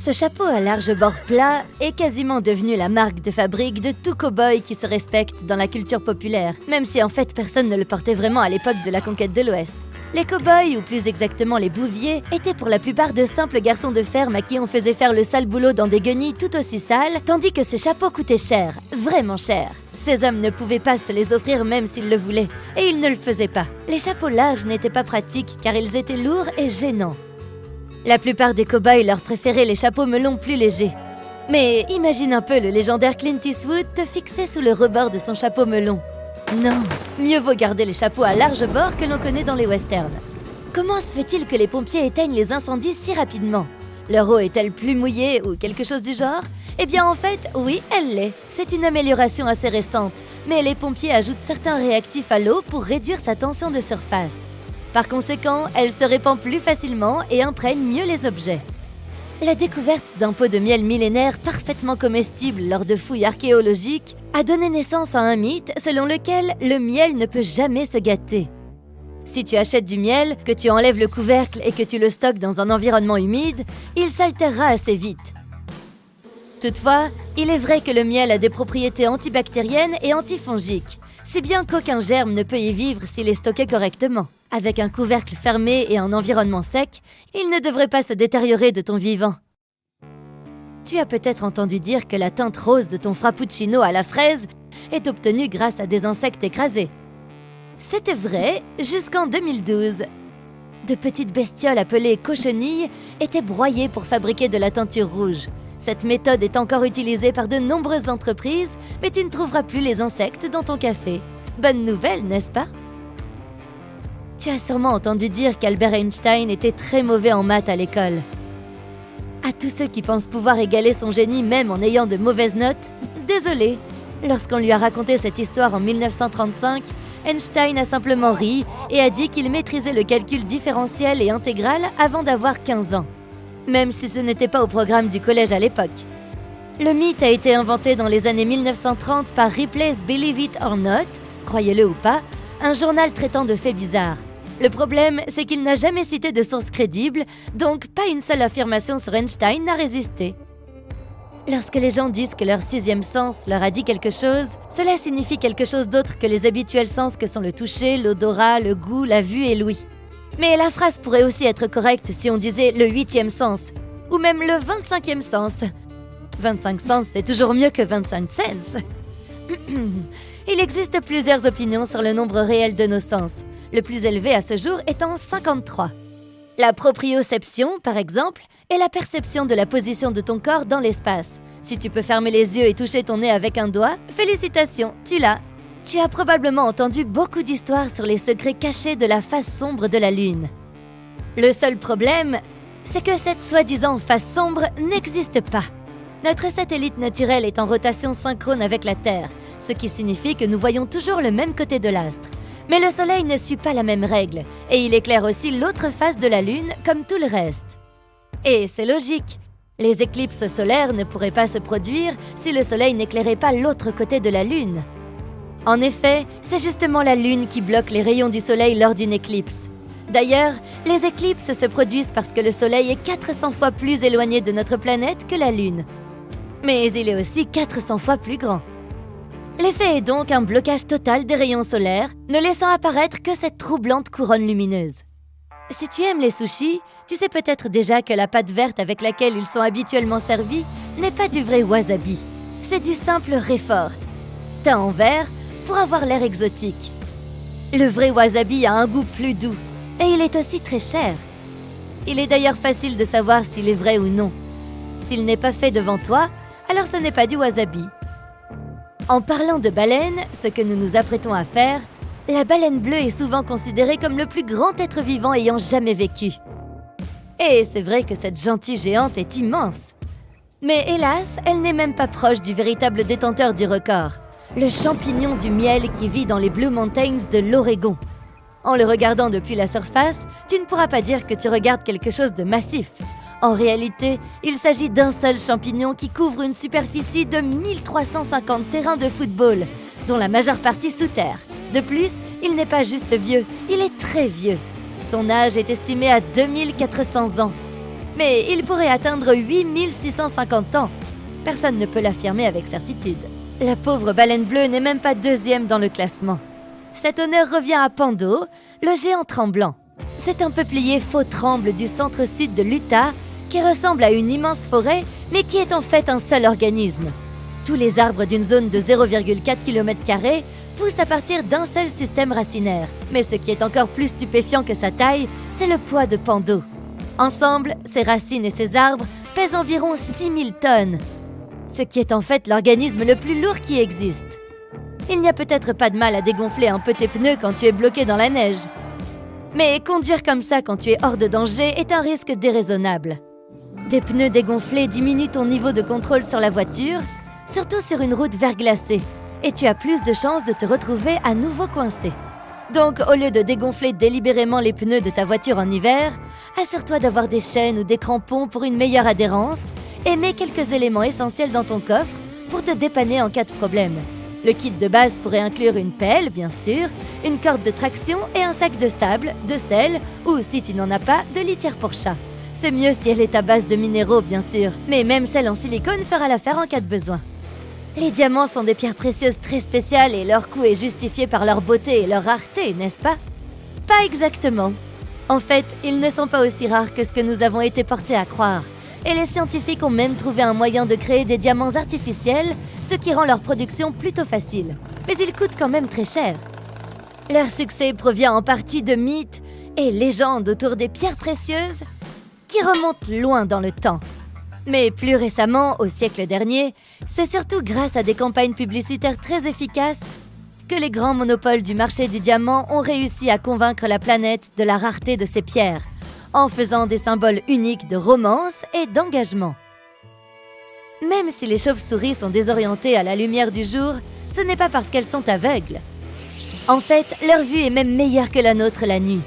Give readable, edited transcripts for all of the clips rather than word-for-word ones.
Ce chapeau à large bord plat est quasiment devenu la marque de fabrique de tout cow-boy qui se respecte dans la culture populaire, même si en fait personne ne le portait vraiment à l'époque de la conquête de l'Ouest. Les cow-boys, ou plus exactement les bouviers, étaient pour la plupart de simples garçons de ferme à qui on faisait faire le sale boulot dans des guenilles tout aussi sales, tandis que ces chapeaux coûtaient cher, vraiment cher. Ces hommes ne pouvaient pas se les offrir même s'ils le voulaient, et ils ne le faisaient pas. Les chapeaux larges n'étaient pas pratiques car ils étaient lourds et gênants. La plupart des cow-boys leur préféraient les chapeaux melons plus légers. Mais imagine un peu le légendaire Clint Eastwood te fixer sous le rebord de son chapeau melon. Non, mieux vaut garder les chapeaux à large bord que l'on connaît dans les westerns. Comment se fait-il que les pompiers éteignent les incendies si rapidement? Leur eau est-elle plus mouillée ou quelque chose du genre? Eh bien en fait, oui, elle l'est. C'est une amélioration assez récente, mais les pompiers ajoutent certains réactifs à l'eau pour réduire sa tension de surface. Par conséquent, elle se répand plus facilement et imprègne mieux les objets. La découverte d'un pot de miel millénaire parfaitement comestible lors de fouilles archéologiques a donné naissance à un mythe selon lequel le miel ne peut jamais se gâter. Si tu achètes du miel, que tu enlèves le couvercle et que tu le stockes dans un environnement humide, il s'altérera assez vite. Toutefois, il est vrai que le miel a des propriétés antibactériennes et antifongiques, si bien qu'aucun germe ne peut y vivre s'il est stocké correctement. Avec un couvercle fermé et un environnement sec, il ne devrait pas se détériorer de ton vivant. Tu as peut-être entendu dire que la teinte rose de ton frappuccino à la fraise est obtenue grâce à des insectes écrasés. C'était vrai jusqu'en 2012. De petites bestioles appelées cochenilles étaient broyées pour fabriquer de la teinture rouge. Cette méthode est encore utilisée par de nombreuses entreprises, mais tu ne trouveras plus les insectes dans ton café. Bonne nouvelle, n'est-ce pas? Tu as sûrement entendu dire qu'Albert Einstein était très mauvais en maths à l'école. À tous ceux qui pensent pouvoir égaler son génie même en ayant de mauvaises notes, désolé. Lorsqu'on lui a raconté cette histoire en 1935, Einstein a simplement ri et a dit qu'il maîtrisait le calcul différentiel et intégral avant d'avoir 15 ans, même si ce n'était pas au programme du collège à l'époque. Le mythe a été inventé dans les années 1930 par Ripley's Believe It or Not, croyez-le ou pas, un journal traitant de faits bizarres. Le problème, c'est qu'il n'a jamais cité de source crédible, donc pas une seule affirmation sur Einstein n'a résisté. Lorsque les gens disent que leur sixième sens leur a dit quelque chose, cela signifie quelque chose d'autre que les habituels sens que sont le toucher, l'odorat, le goût, la vue et l'ouïe. Mais la phrase pourrait aussi être correcte si on disait le 8e sens, ou même le 25e sens. 25 sens, c'est toujours mieux que 25 cents. Il existe plusieurs opinions sur le nombre réel de nos sens, le plus élevé à ce jour étant 53. La proprioception, par exemple, est la perception de la position de ton corps dans l'espace. Si tu peux fermer les yeux et toucher ton nez avec un doigt, félicitations, tu l'as. Tu as probablement entendu beaucoup d'histoires sur les secrets cachés de la face sombre de la Lune. Le seul problème, c'est que cette soi-disant face sombre n'existe pas. Notre satellite naturel est en rotation synchrone avec la Terre, ce qui signifie que nous voyons toujours le même côté de l'astre. Mais le Soleil ne suit pas la même règle, et il éclaire aussi l'autre face de la Lune comme tout le reste. Et c'est logique. Les éclipses solaires ne pourraient pas se produire si le Soleil n'éclairait pas l'autre côté de la Lune. En effet, c'est justement la Lune qui bloque les rayons du Soleil lors d'une éclipse. D'ailleurs, les éclipses se produisent parce que le Soleil est 400 fois plus éloigné de notre planète que la Lune. Mais il est aussi 400 fois plus grand. L'effet est donc un blocage total des rayons solaires, ne laissant apparaître que cette troublante couronne lumineuse. Si tu aimes les sushis, tu sais peut-être déjà que la pâte verte avec laquelle ils sont habituellement servis n'est pas du vrai wasabi. C'est du simple réfort, teint en vert pour avoir l'air exotique. Le vrai wasabi a un goût plus doux, et il est aussi très cher. Il est d'ailleurs facile de savoir s'il est vrai ou non. S'il n'est pas fait devant toi, alors ce n'est pas du wasabi. En parlant de baleine, ce que nous nous apprêtons à faire, la baleine bleue est souvent considérée comme le plus grand être vivant ayant jamais vécu. Et c'est vrai que cette gentille géante est immense. Mais hélas, elle n'est même pas proche du véritable détenteur du record, le champignon du miel qui vit dans les Blue Mountains de l'Oregon. En le regardant depuis la surface, tu ne pourras pas dire que tu regardes quelque chose de massif. En réalité, il s'agit d'un seul champignon qui couvre une superficie de 1350 terrains de football, dont la majeure partie sous terre. De plus, il n'est pas juste vieux, il est très vieux. Son âge est estimé à 2400 ans. Mais il pourrait atteindre 8650 ans. Personne ne peut l'affirmer avec certitude. La pauvre baleine bleue n'est même pas deuxième dans le classement. Cet honneur revient à Pando, le géant tremblant. C'est un peuplier faux tremble du centre-sud de l'Utah qui ressemble à une immense forêt, mais qui est en fait un seul organisme. Tous les arbres d'une zone de 0,4 km² poussent à partir d'un seul système racinaire. Mais ce qui est encore plus stupéfiant que sa taille, c'est le poids de Pando. Ensemble, ses racines et ses arbres pèsent environ 6000 tonnes, ce qui est en fait l'organisme le plus lourd qui existe. Il n'y a peut-être pas de mal à dégonfler un peu tes pneus quand tu es bloqué dans la neige. Mais conduire comme ça quand tu es hors de danger est un risque déraisonnable. Des pneus dégonflés diminuent ton niveau de contrôle sur la voiture, surtout sur une route verglacée, et tu as plus de chances de te retrouver à nouveau coincé. Donc, au lieu de dégonfler délibérément les pneus de ta voiture en hiver, assure-toi d'avoir des chaînes ou des crampons pour une meilleure adhérence et mets quelques éléments essentiels dans ton coffre pour te dépanner en cas de problème. Le kit de base pourrait inclure une pelle, bien sûr, une corde de traction et un sac de sable, de sel ou, si tu n'en as pas, de litière pour chat. C'est mieux si elle est à base de minéraux, bien sûr, mais même celle en silicone fera l'affaire en cas de besoin. Les diamants sont des pierres précieuses très spéciales et leur coût est justifié par leur beauté et leur rareté, n'est-ce pas? Pas exactement. En fait, ils ne sont pas aussi rares que ce que nous avons été portés à croire. Et les scientifiques ont même trouvé un moyen de créer des diamants artificiels, ce qui rend leur production plutôt facile. Mais ils coûtent quand même très cher. Leur succès provient en partie de mythes et légendes autour des pierres précieuses qui remontent loin dans le temps. Mais plus récemment, au siècle dernier, c'est surtout grâce à des campagnes publicitaires très efficaces que les grands monopoles du marché du diamant ont réussi à convaincre la planète de la rareté de ces pierres, en faisant des symboles uniques de romance et d'engagement. Même si les chauves-souris sont désorientées à la lumière du jour, ce n'est pas parce qu'elles sont aveugles. En fait, leur vue est même meilleure que la nôtre la nuit.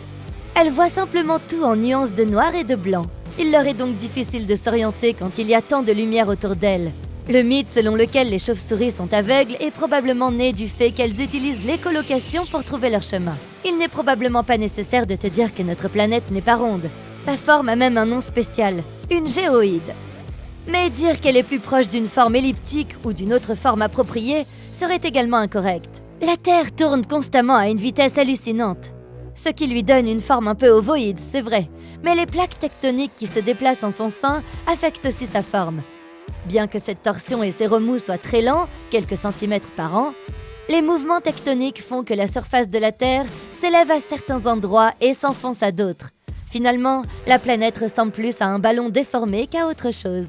Elles voient simplement tout en nuances de noir et de blanc. Il leur est donc difficile de s'orienter quand il y a tant de lumière autour d'elles. Le mythe selon lequel les chauves-souris sont aveugles est probablement né du fait qu'elles utilisent l'écholocation pour trouver leur chemin. Il n'est probablement pas nécessaire de te dire que notre planète n'est pas ronde. Sa forme a même un nom spécial, une géoïde. Mais dire qu'elle est plus proche d'une forme elliptique ou d'une autre forme appropriée serait également incorrect. La Terre tourne constamment à une vitesse hallucinante, ce qui lui donne une forme un peu ovoïde, c'est vrai, mais les plaques tectoniques qui se déplacent en son sein affectent aussi sa forme. Bien que cette torsion et ses remous soient très lents, quelques centimètres par an, les mouvements tectoniques font que la surface de la Terre s'élève à certains endroits et s'enfonce à d'autres. Finalement, la planète ressemble plus à un ballon déformé qu'à autre chose.